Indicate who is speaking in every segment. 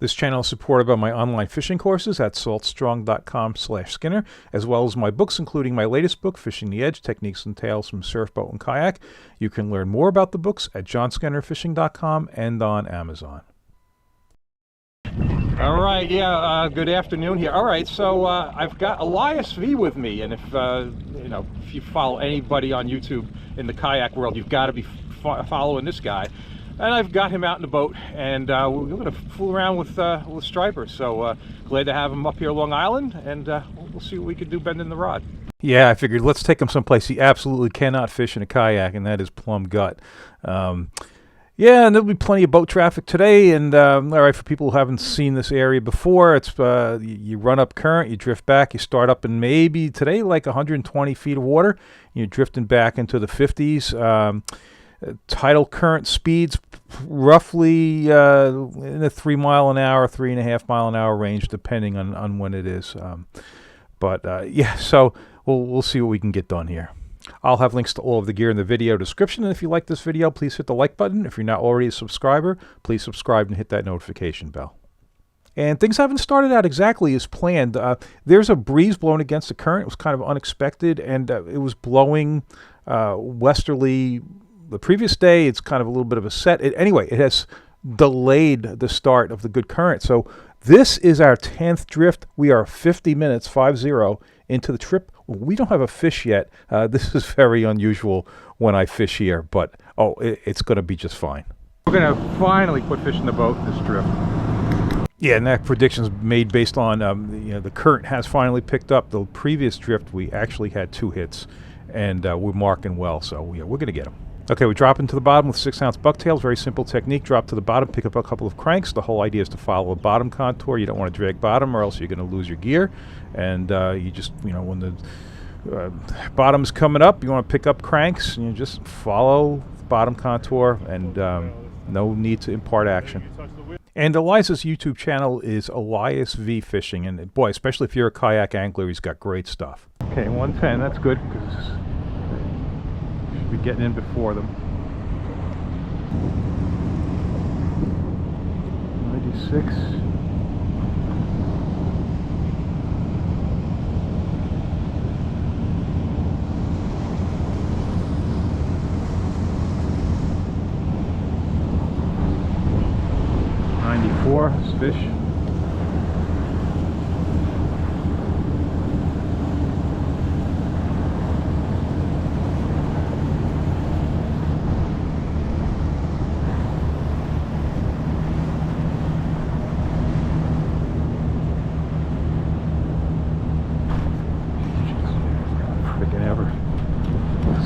Speaker 1: This channel is supported by my online fishing courses at saltstrong.com/Skinner, as well as my books, including my latest book, Fishing the Edge, Techniques and Tales from Surf, Boat, and Kayak. You can learn more about the books at johnskinnerfishing.com and on Amazon. All right, good afternoon here. All right, so I've got Elias V with me, and if if you follow anybody on YouTube in the kayak world, you've got to be following this guy. And I've got him out in the boat, and we're going to fool around with stripers. So glad to have him up here on Long Island, and we'll see what we can do bending the rod. Yeah, I figured let's take him someplace he absolutely cannot fish in a kayak, and that is Plum Gut. Yeah, and there'll be plenty of boat traffic today, and all right, for people who haven't seen this area before, it's you run up current, you drift back, you start up in maybe today like 120 feet of water, you're drifting back into the 50s. Tidal current speeds roughly in the 3 mile an hour, 3.5 mile an hour range, depending on when it is. Yeah, so we'll see what we can get done here. I'll have links to all of the gear in the video description, and if you like this video, please hit the like button. If you're not already a subscriber, please subscribe and hit that notification bell. And things haven't started out exactly as planned. There's a breeze blowing against the current. It was kind of unexpected, and it was blowing westerly the previous day. It's kind of a little bit of a set. Anyway, it has delayed the start of the good current. So this is our 10th drift. We are 50 minutes, 50, into the trip. We don't have a fish yet. This is very unusual when I fish here, but it's going to be just fine. We're going to finally put fish in the boat this drift. Yeah, and that prediction's made based on the current has finally picked up. The previous drift we actually had 2 hits, and we're marking well, so we're going to get them. Okay, we drop into the bottom with 6-ounce bucktails. Very simple technique. Drop to the bottom, pick up a couple of cranks. The whole idea is to follow a bottom contour. You don't want to drag bottom, or else you're going to lose your gear. And you just, when the bottom's coming up, you want to pick up cranks, and you just follow the bottom contour, and no need to impart action. And Elias's YouTube channel is Elias V Fishing, and boy, especially if you're a kayak angler, he's got great stuff. Okay, 110, that's good, because be getting in before them. 96. This fish.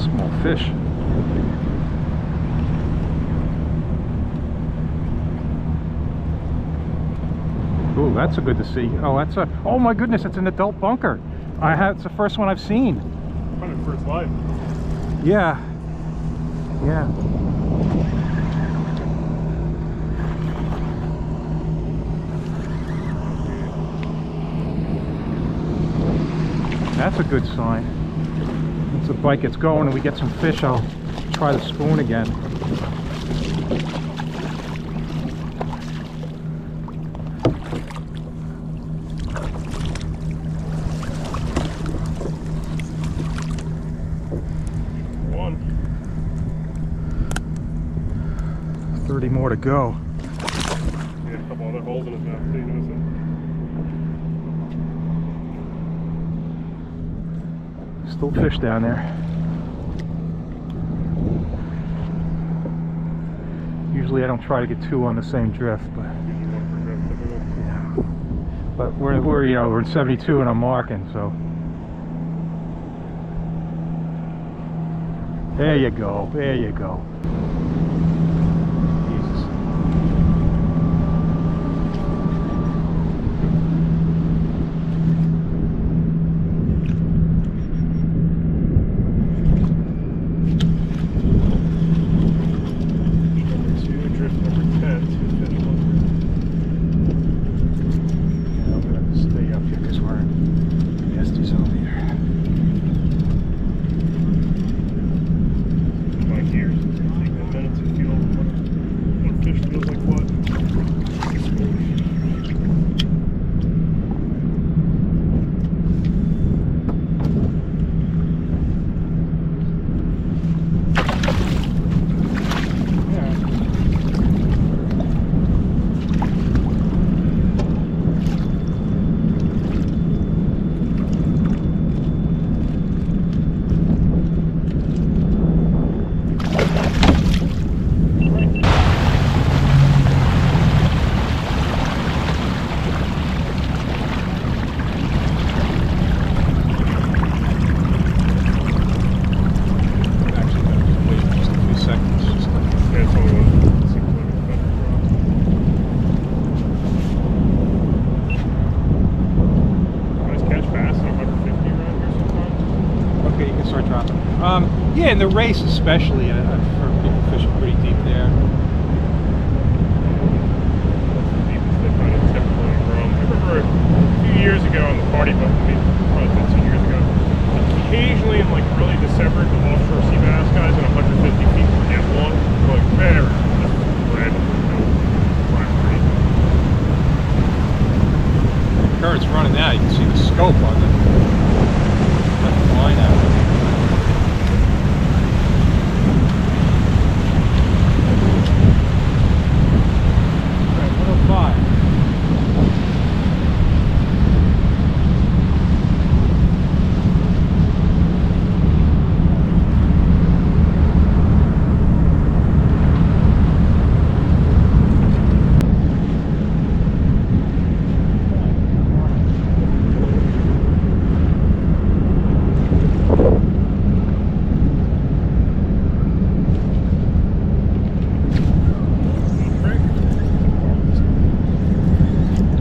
Speaker 1: Small fish. Ooh, that's a good to see. Oh my goodness, it's an adult bunker. It's the first one I've seen.
Speaker 2: Probably first live.
Speaker 1: Yeah. Yeah. That's a good sign. Once the bike gets going and we get some fish, I'll try the spoon again.
Speaker 2: One.
Speaker 1: 30 more to go.
Speaker 2: You got a couple other holes in his mouth, so you notice it?
Speaker 1: Still fish down there. Usually I don't try to get 2 on the same drift, but yeah. But we're in 72 and I'm marking, so there you go. There you go. Jesus.
Speaker 2: My gears take 10 minutes to fuel
Speaker 1: Yeah, in the race especially, I've heard people fishing pretty deep there.
Speaker 2: That's the deepest they find it typically in Rome. I remember a few years ago on the party boat, probably 15 years ago, occasionally in like early December, the offshore sea bass guys at 150 feet would get one, like very just random, rhyme or reason.
Speaker 1: The current's running now. You can see the scope on the line out. Right, 105.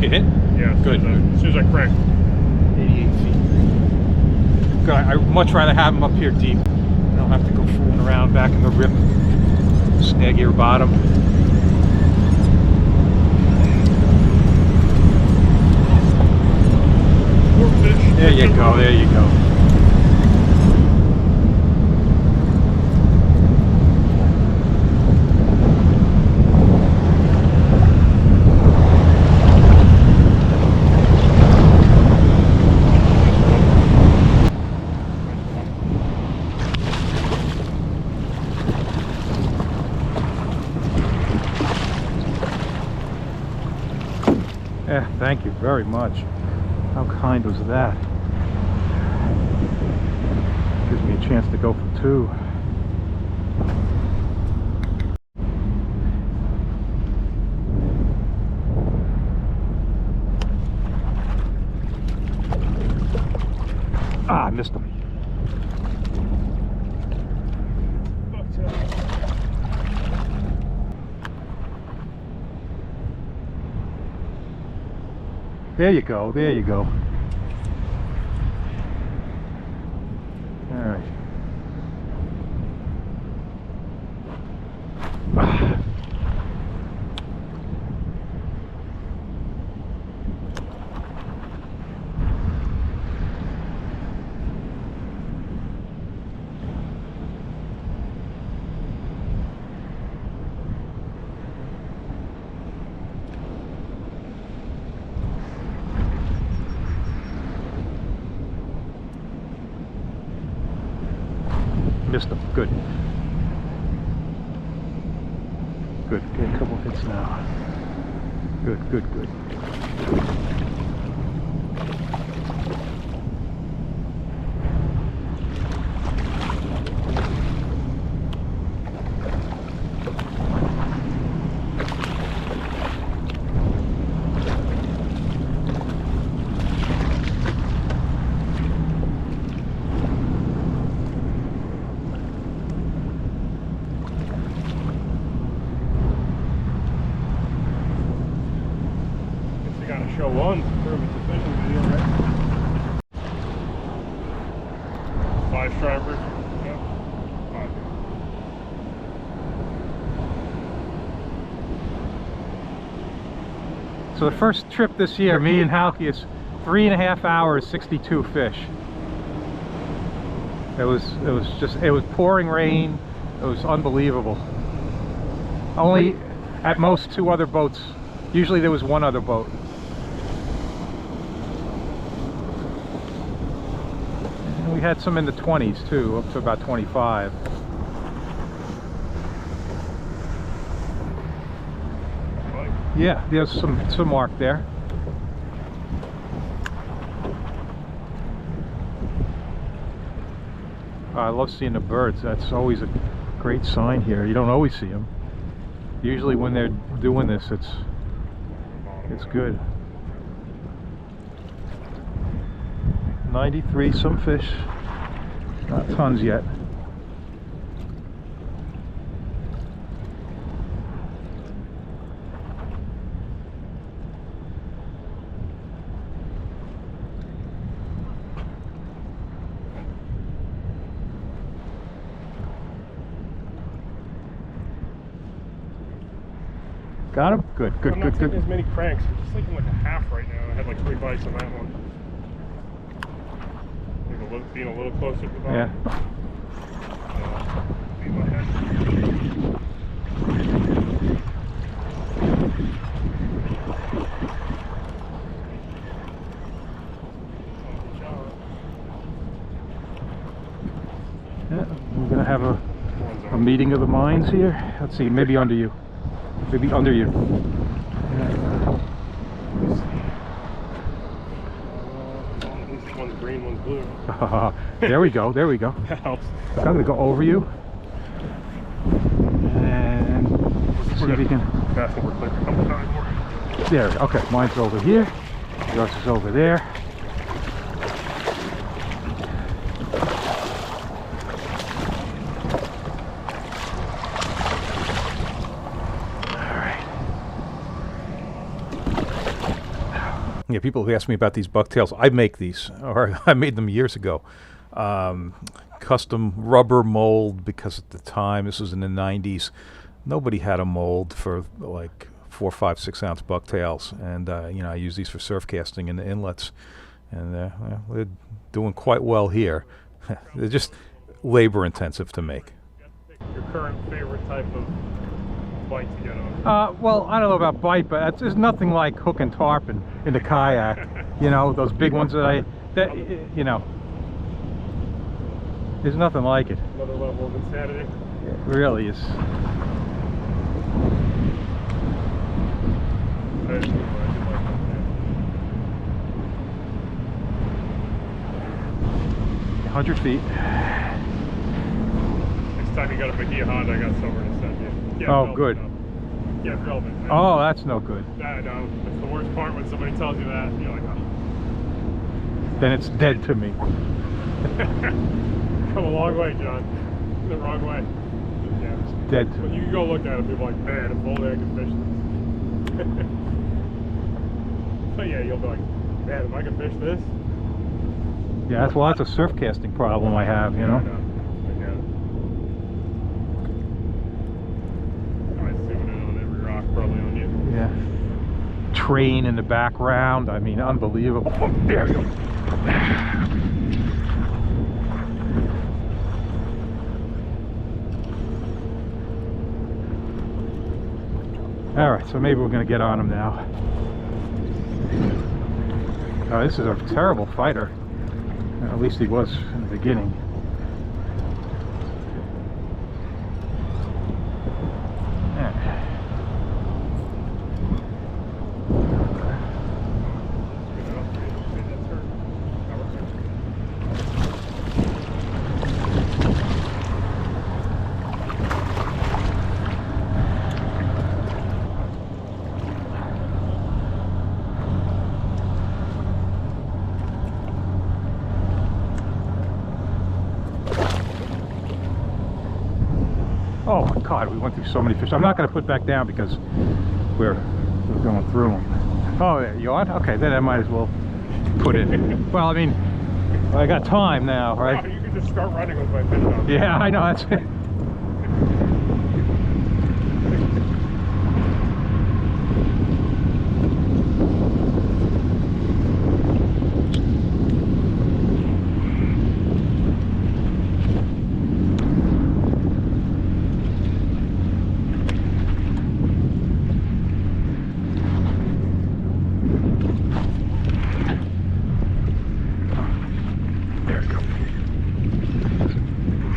Speaker 1: Get hit?
Speaker 2: Yeah,
Speaker 1: Good.
Speaker 2: As soon as I crank.
Speaker 1: 88 feet. Good. I'd much rather have them up here deep. I don't have to go fooling around back in the rip, snaggier bottom.
Speaker 2: More fish.
Speaker 1: There you go, there you go. Yeah, thank you very much. How kind was that? Gives me a chance to go for two. Ah, I missed him.
Speaker 2: Bucktail.
Speaker 1: There you go, there you go. All right. Ah. Missed them. Good. Good. Get a couple hits now. Good, good, good.
Speaker 2: Show one, prove it's a fishing video, right? 5 stripers. Yep. 5.
Speaker 1: So the first trip this year, me and Halky, is 3.5 hours, 62 fish. It was pouring rain. It was unbelievable. Only at most 2 other boats. Usually there was 1 other boat. We had some in the 20s too, up to about 25. Yeah, there's some mark there. I love seeing the birds. That's always a great sign here. You don't always see them. Usually when they're doing this, it's good. 93, some fish, not tons yet. Got him? Good, good,
Speaker 2: I'm
Speaker 1: good,
Speaker 2: not taking
Speaker 1: good.
Speaker 2: as many cranks. I'm just taking like a half right now. I had like 3 bites on that one. Being a little closer to the bottom.
Speaker 1: Yeah.
Speaker 2: Beat my head.
Speaker 1: Yeah, we're gonna have a meeting of the minds here. Let's see, maybe under you. Maybe under you.
Speaker 2: One's green, one's blue.
Speaker 1: There we go, there we go.
Speaker 2: That helps.
Speaker 1: I'm gonna go over you. And see if you can.
Speaker 2: Fast forward click a couple times more.
Speaker 1: There, okay, mine's over here. Yours is over there. Yeah, people who ask me about these bucktails, I make these, or I made them years ago. Custom rubber mold, because at the time, this was in the 90s, nobody had a mold for like 4, 5, 6 ounce bucktails, and you know, I use these for surf casting in the inlets, and well, they're doing quite well here. They're just labor intensive to make.
Speaker 2: Your current favorite type of bite to get on?
Speaker 1: Well, I don't know about bite, but there's nothing like hook and tarpon in the kayak. You know, those big ones that you know, there's nothing like it.
Speaker 2: Another level of insanity.
Speaker 1: It really is.
Speaker 2: I did like that.
Speaker 1: 100 feet.
Speaker 2: Next time you got a Bahia Honda, I got somewhere to send you. Yeah,
Speaker 1: Oh, good.
Speaker 2: Yeah, relevant.
Speaker 1: Oh, that's no good.
Speaker 2: No, it's the worst part when somebody tells you that. You're like, oh.
Speaker 1: Then it's dead to me.
Speaker 2: Come a long way, John. The wrong way. Yeah.
Speaker 1: It's dead to
Speaker 2: But
Speaker 1: me.
Speaker 2: you can go look at it and be like, man, if only I could fish this. But yeah, you'll be like, man, if I could fish this.
Speaker 1: Yeah, that's a surf casting problem I have, you know.
Speaker 2: I get it. Probably zooming in on every rock, probably on you.
Speaker 1: Yeah. Train in the background. I mean, unbelievable. Oh, there you go. All right, so maybe we're going to get on him now. Oh, this is a terrible fighter. At least he was in the beginning. Oh my God, we went through so many fish. I'm not going to put back down because we're going through them. Oh, yeah, you on? Okay, then I might as well put it. Well, I mean, I got time now, right?
Speaker 2: Oh, you can just start running with my fish on.
Speaker 1: Yeah, I know, that's it.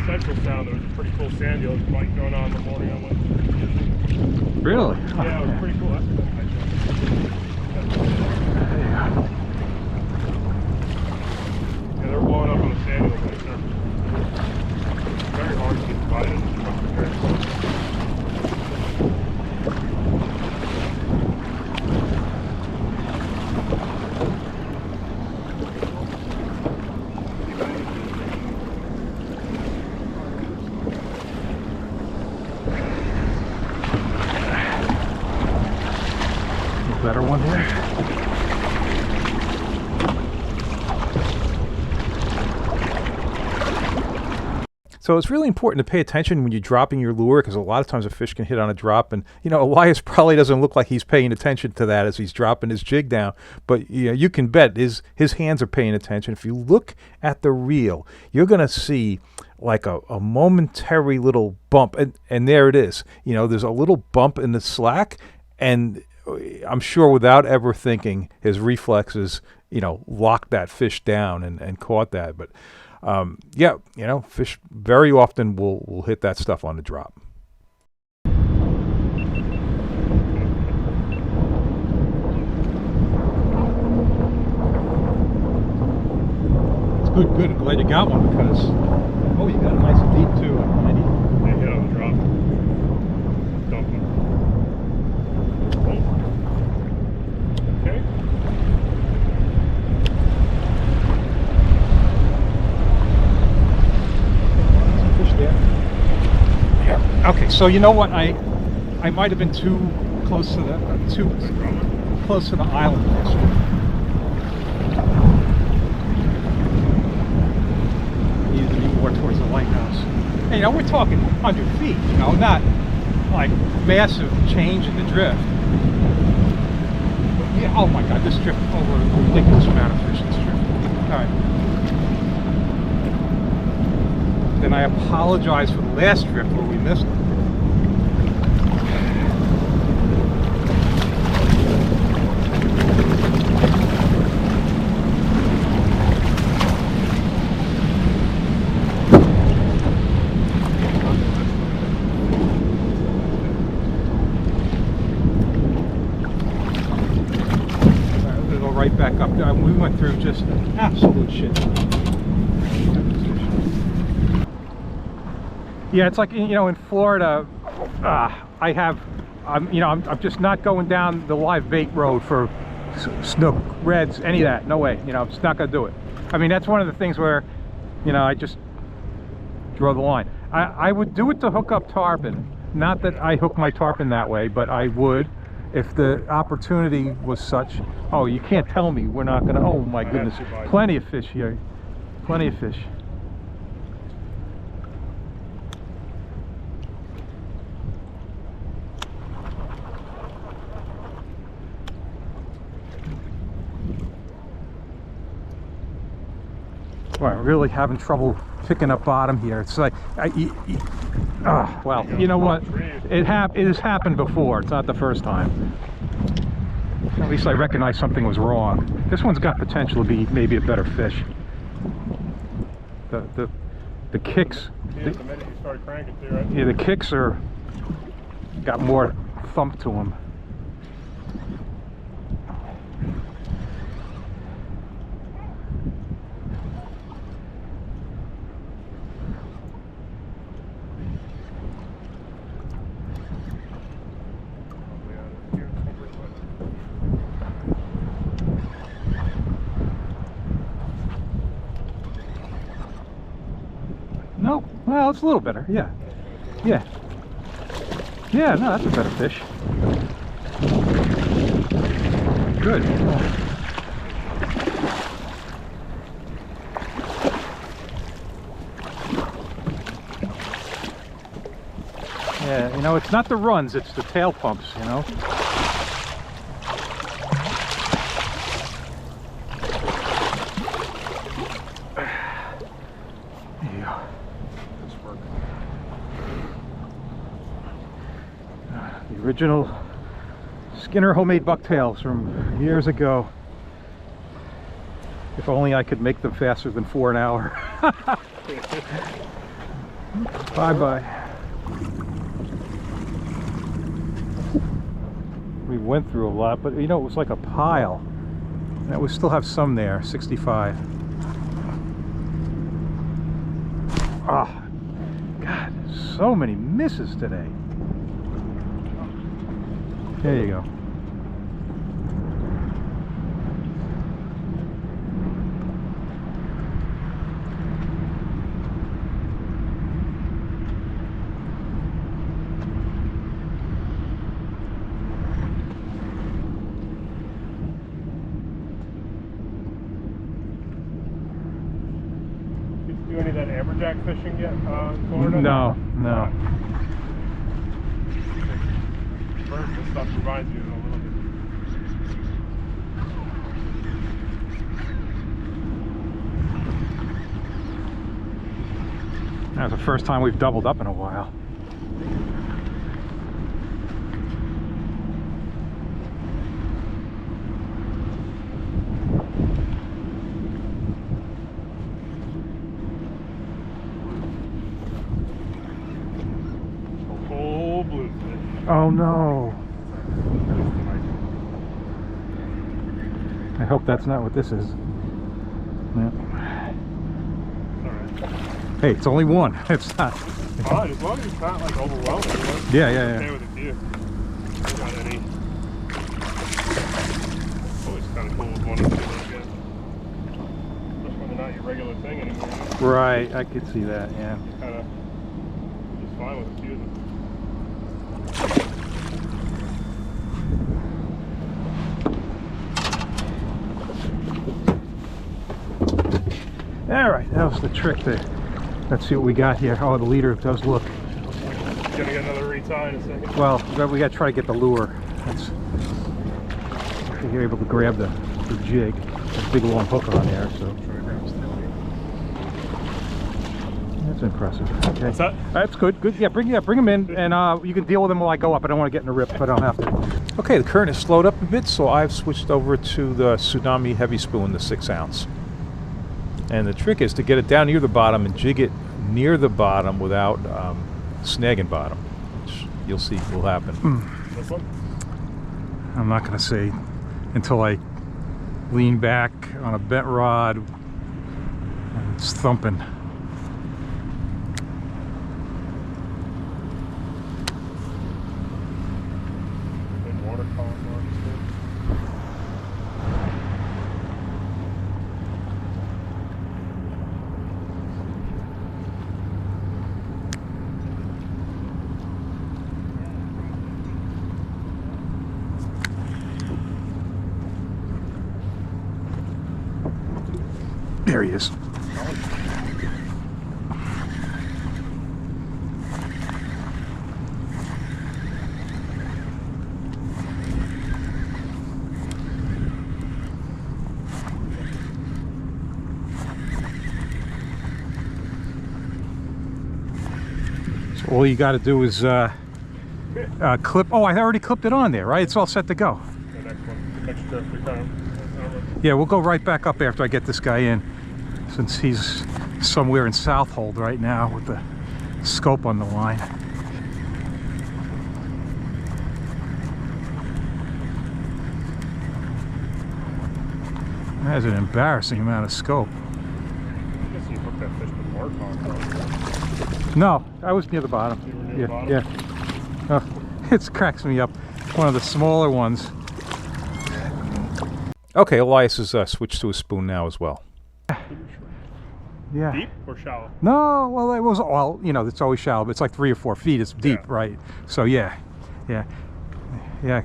Speaker 2: Central Sound, there was a pretty cool sand deal fight going on the morning I went.
Speaker 1: Really?
Speaker 2: Yeah, it was pretty cool. That's yeah, they're blowing up on the sand deal right there. It's very hard to get divided.
Speaker 1: Better one here. So it's really important to pay attention when you're dropping your lure, because a lot of times a fish can hit on a drop, and Elias probably doesn't look like he's paying attention to that as he's dropping his jig down, but you can bet his hands are paying attention. If you look at the reel, you're going to see like a momentary little bump, and there it is. There's a little bump in the slack, and I'm sure without ever thinking, his reflexes locked that fish down and caught that. But yeah, fish very often will hit that stuff on the drop. It's good. I'm glad you got one, because you got a nice deep too.
Speaker 2: They hit on the drop. Dump them. Okay. Yeah. Okay, so you know what? I might have been too close to the island there. Needed to be more towards the lighthouse. And, we're talking 100 feet. Not like massive change in the drift. But yeah. Oh my God, this drift over a ridiculous amount of fish. This drift. All right. Then I apologize for the last drift where we missed it. It'll right back up. We went through just absolute shit. Yeah, it's like, in Florida, I'm just not going down the live bait road for snook, reds, any of that. No way. I'm just not going to do it. I mean, that's one of the things where, I just draw the line. I would do it to hook up tarpon. Not that I hook my tarpon that way, but I would if the opportunity was such. Oh, you can't tell me we're not going to. Oh, my goodness. Plenty of fish here. Plenty of fish. Well, I'm really having trouble picking up bottom here. It's like, well, you know what? It has happened before. It's not the first time. At least I recognize something was wrong. This one's got potential to be maybe a better fish. The kicks. Yeah, the minute you start cranking too, right?
Speaker 1: Yeah, the kicks got more thump to them. No, well, it's a little better. Yeah, no, that's a better fish. Good. Yeah, it's not the runs, it's the tail pumps. The original Skinner homemade bucktails from years ago. If only I could make them faster than 4 an hour. Bye-bye. We went through a lot, but it was like a pile. And we still have some there, 65. Ah, God, so many misses today. There you go.
Speaker 2: Do any of that amberjack fishing yet in Florida?
Speaker 1: No, no.
Speaker 2: This stuff reminds you a little bit.
Speaker 1: That's the first time we've doubled up in a while.
Speaker 2: Oh, bluefish.
Speaker 1: Oh no. I hope that's not what this is. Yeah.
Speaker 2: Alright.
Speaker 1: Hey, it's only one. It's not.
Speaker 2: Fine, as long as it's not like overwhelming.
Speaker 1: Yeah, yeah,
Speaker 2: Okay
Speaker 1: yeah.
Speaker 2: with a few. Not any. Always kind of cool with one of them, I guess. Especially when they're not your regular thing anymore. You know?
Speaker 1: Right, I could see that, yeah.
Speaker 2: You're kind of just fine with a few of them.
Speaker 1: All right, that was the trick there. Let's see what we got here. Oh, the leader does look.
Speaker 2: Gonna get another retie in a second.
Speaker 1: Well, we got to try to get the lure. That's, you're able to grab the jig. A big long hook on there, so. That's impressive. Okay.
Speaker 2: What's that?
Speaker 1: That's good. Good. Yeah, bring them in, and you can deal with them while I go up. I don't want to get in a rip, but I don't have to. Okay, the current has slowed up a bit, so I've switched over to the Tsunami Heavy Spoon, the 6-ounce. And the trick is to get it down near the bottom and jig it near the bottom without snagging bottom, which you'll see will happen.
Speaker 2: This one?
Speaker 1: I'm not going to say until I lean back on a bent rod and it's thumping.
Speaker 2: Good water column marks too.
Speaker 1: There he is. So all you got to do is clip. Oh, I already clipped it on there, right? It's all set to go.
Speaker 2: The next one, next trip, we kind of.
Speaker 1: Yeah, we'll go right back up after I get this guy in, since he's somewhere in Southold right now with the scope on the line. That is an embarrassing amount of scope.
Speaker 2: I guess you hooked that fish with mark on.
Speaker 1: No, I was near the bottom.
Speaker 2: You were near the bottom?
Speaker 1: Yeah. Oh, it cracks me up. One of the smaller ones. Okay, Elias has switched to a spoon now as well. Yeah.
Speaker 2: Deep or shallow?
Speaker 1: No, well, it was all, you know, it's always shallow, but it's like 3 or 4 feet. It's deep,
Speaker 2: Yeah.
Speaker 1: right? So, yeah. Yeah. Yeah.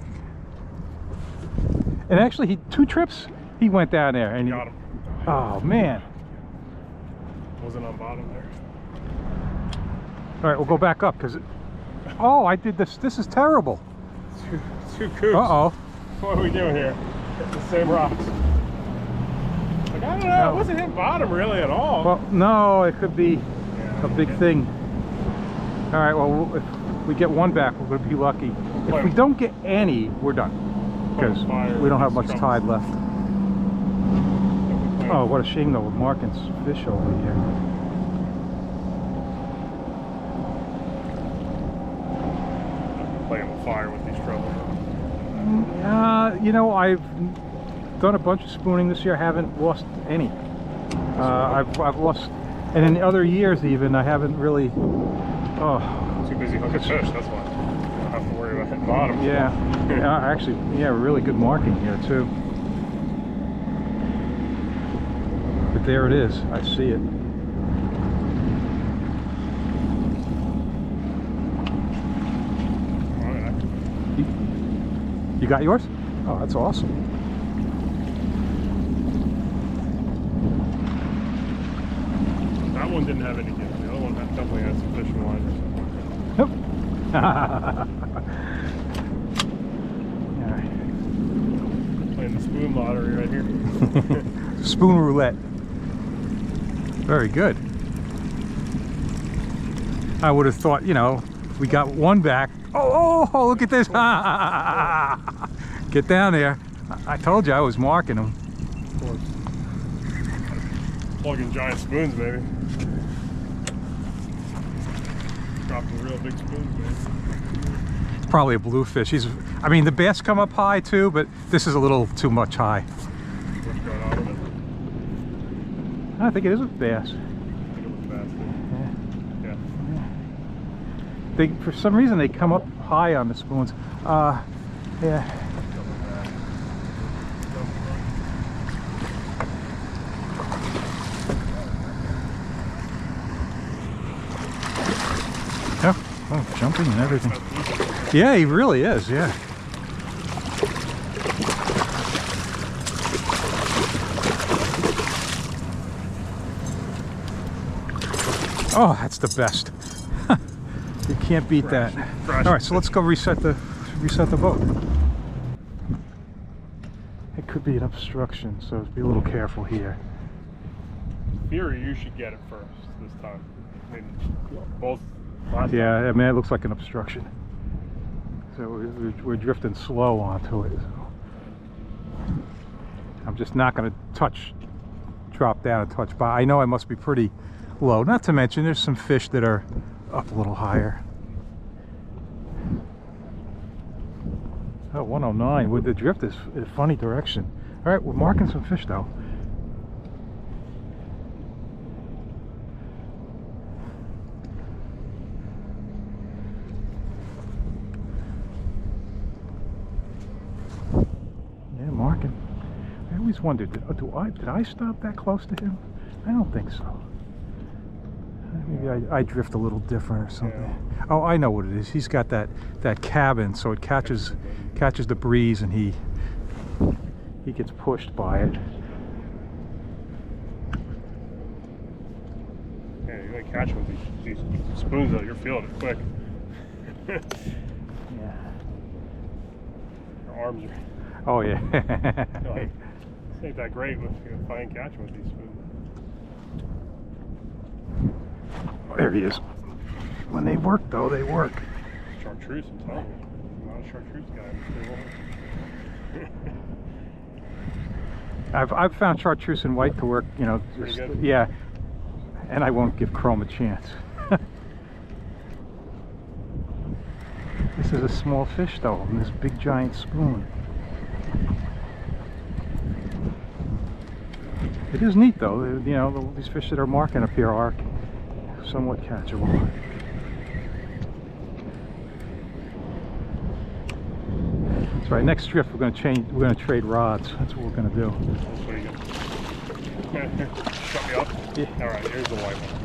Speaker 1: And actually, 2 trips, he went down there. And
Speaker 2: Got him.
Speaker 1: Oh, man.
Speaker 2: Wasn't on bottom there.
Speaker 1: All right, we'll go back up because. Oh, I did this. This is terrible.
Speaker 2: Two coops.
Speaker 1: Uh-oh.
Speaker 2: What are we doing here? Hitting the same rocks. Like, I don't know. It wasn't hitting bottom really at all.
Speaker 1: Well, no, it could be
Speaker 2: Yeah,
Speaker 1: a big thing. All right, well, if we get one back, we're going to be lucky. If we don't get any, we're done. Because we don't have much tide left. Oh, what a shame, though, with Markin's fish over here.
Speaker 2: Playing with fire with these troubles.
Speaker 1: You know, I've done a bunch of spooning this year. I haven't lost any. I've lost, and in other years even, I haven't really. Oh.
Speaker 2: Too busy hooking fish. That's why. You don't have to worry about hitting bottom.
Speaker 1: Yeah. Actually, yeah, really good marking here too. But there it is. I see it. You got yours? Oh, that's awesome.
Speaker 2: That one one didn't have any gift. The other one definitely had some fishing line or something.
Speaker 1: Yep.
Speaker 2: Playing the spoon lottery right here.
Speaker 1: Spoon roulette. Very good. I would have thought, you know, we got one back. Oh, look at this. Get down there. I told you I was marking them.
Speaker 2: Of course. Plugging giant spoons, baby. Dropping real big spoons, baby.
Speaker 1: Probably a bluefish. I mean, the bass come up high too, but this is a little too much high.
Speaker 2: What's going on with it?
Speaker 1: I think it is a bass.
Speaker 2: I think it was bass. Yeah.
Speaker 1: For some reason, they come up high on the spoons. Yeah. Oh, jumping and everything. Yeah, he really is, yeah. Oh, that's the best. You can't beat that. All right, so let's go reset the boat. It could be an obstruction, so be a little careful here.
Speaker 2: In theory, you should get it first this time. I mean, both.
Speaker 1: Yeah, I mean, it looks like an obstruction. So we're drifting slow onto it. So I'm just not going to drop down and touch by. I know I must be pretty low. Not to mention, there's some fish that are up a little higher. Oh, 109. With the drift is a funny direction. All right, we're marking some fish though. Marking. I always wondered, did I stop that close to him? I don't think so. Maybe I drift a little different or something. Yeah. Oh, I know what it is. He's got that cabin, so it catches the breeze, and he gets pushed by it.
Speaker 2: Yeah, you like catching with these spoons though. You're feeling it quick.
Speaker 1: Yeah.
Speaker 2: Your arms are.
Speaker 1: Oh yeah.
Speaker 2: Like, this ain't that great with fine catching with these spoons.
Speaker 1: Oh, there he is. When they work though, they work.
Speaker 2: Chartreuse, I'm telling you. I'm not a chartreuse guy.
Speaker 1: I've found chartreuse and white to work, you know, just, yeah. And I won't give chrome a chance. This is a small fish though, and this big giant spoon. It is neat though, you know, these fish that are marking up here are somewhat catchable. That's right, next drift we're going to trade rods. That's what we're going to do.
Speaker 2: Shut me up? Yeah. Alright, here's the white one.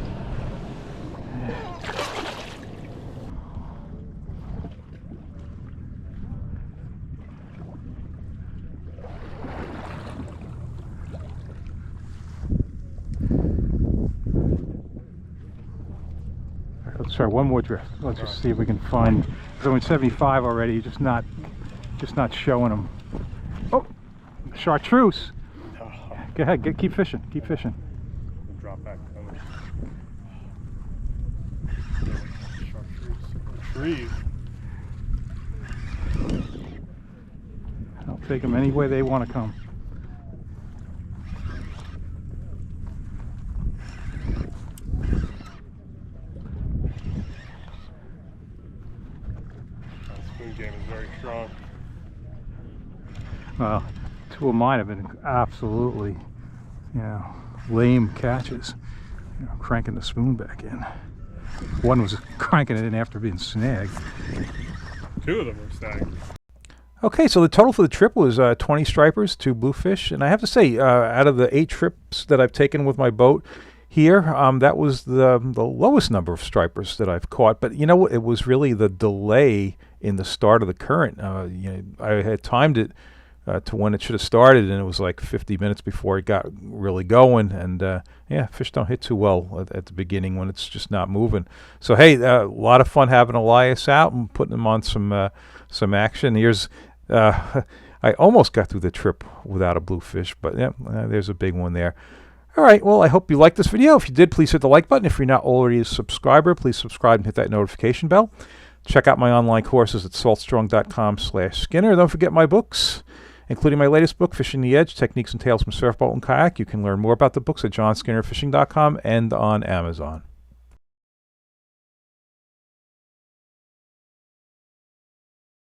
Speaker 1: Let's try one more drift. Let's just see if we can find. So in 75 already, just not showing them. Oh, chartreuse! Go ahead, keep fishing. Keep fishing.
Speaker 2: Drop back. Chartreuse. Trees.
Speaker 1: I'll take them any way they want to come.
Speaker 2: Game is very strong.
Speaker 1: Well, two of mine have been absolutely, you know, lame catches. You know, cranking the spoon back in. One was cranking it in after being snagged.
Speaker 2: Two of them were snagged.
Speaker 1: Okay, so the total for the trip was 20 stripers, 2 bluefish, and I have to say, out of the 8 trips that I've taken with my boat here, that was the lowest number of stripers that I've caught. But you know what? It was really the delay in the start of the current. You know, I had timed it to when it should have started, and it was like 50 minutes before it got really going. And yeah, fish don't hit too well at the beginning when it's just not moving. So hey, a lot of fun having Elias out and putting him on some action. Here's I almost got through the trip without a bluefish, but yeah, there's a big one there. All right, well, I hope you liked this video. If you did, please hit the like button. If you're not already a subscriber, please subscribe and hit that notification bell. Check out my online courses at saltstrong.com/Skinner. Don't forget my books, including my latest book, Fishing the Edge, Techniques and Tales from Surfboat and Kayak. You can learn more about the books at johnskinnerfishing.com and on Amazon.